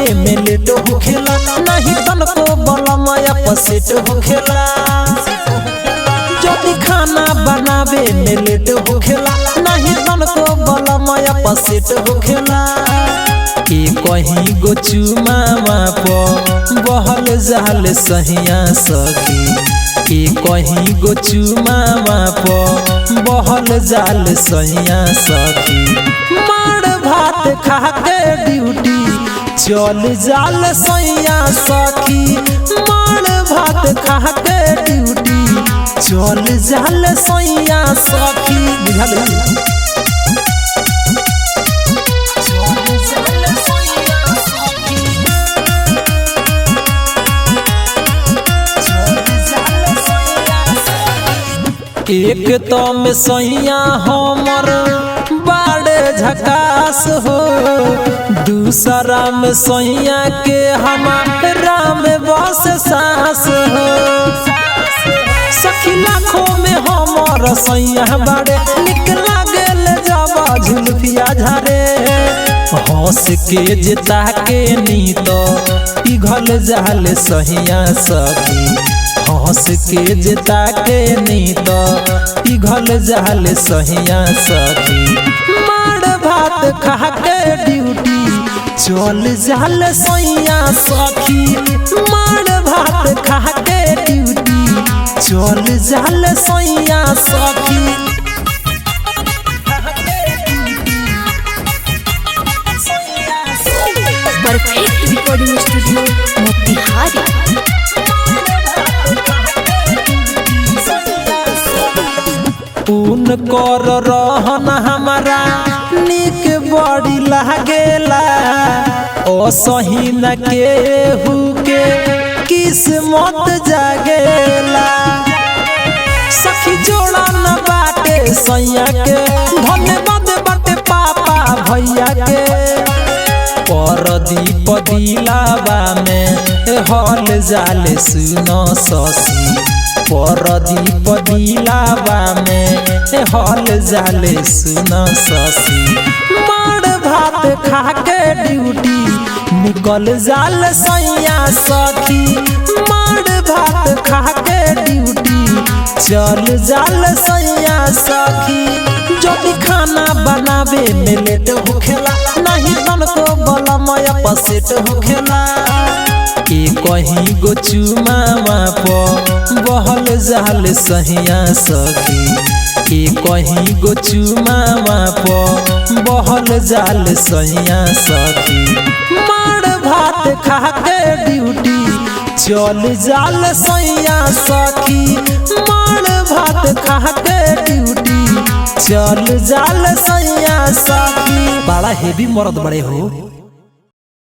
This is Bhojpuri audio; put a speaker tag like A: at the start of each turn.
A: बनावे में लेट होखेला नहीं तनको बलमया पसेट होखेला जदी खाना बनावे में लेट होखेला नहीं तनको बलमया पसेट होखेला के कहीं गो चुमावा प बहल जाल सहिया सखी के कहीं गो चुमावा प बहल जाल सहिया सखी मार भात खा के ड्यूटी चल जाल सैया सखी मार भात खा के ड्यूटी चल जाल सैया सखी बुझल एक तो में सैया हमर बाड़े झकास हो दूसरा में सैया के हमारा में बस सांस हो सखी लाखों में हमर सैया बाड़े निकला गेल जावा झुलफिया झारे हंस के जेता के नीत पिघल जाल सैया सखी हंस के जेता के नीत पिघल जाल सहिया सखी मार भात खा के ड्यूटी चल जाल सैया सखी मार भात खा के ड्यूटी चल जाल सैया सखी
B: परफेक्ट रिकॉर्डिंग स्टूडियो मोतिहारी।
A: पून कर रहन हमारा निक बड़ी लागेला ओ सही न केहू के किस्मत जागेला सखी जोड़ा न बाटे सैया के धन्यवाद बाटे पापा भैया के परदीप दिलावा में हल जाले सुनो ससी परदीप दिलावा में हल जाले सुनो ससी मार भात खा के ड्यूटी निकल जाल सैया सखी मार भात खा के ड्यूटी चल जाल सैया सखी जदी खाना बनावे में लेट होखेला नहीं तनको बलमया पसेट होखेला के कहीं गो चुमावा प बहल जाल सहिया सखी के कहीं गो चुमावा प बहल जाल सहिया सखी मार भात खा के ड्यूटी चल जाल सैया सखी मार भात खा के ड्यूटी चल जाल सैया सखी बड़ा हेवी मर्द बड़े हो।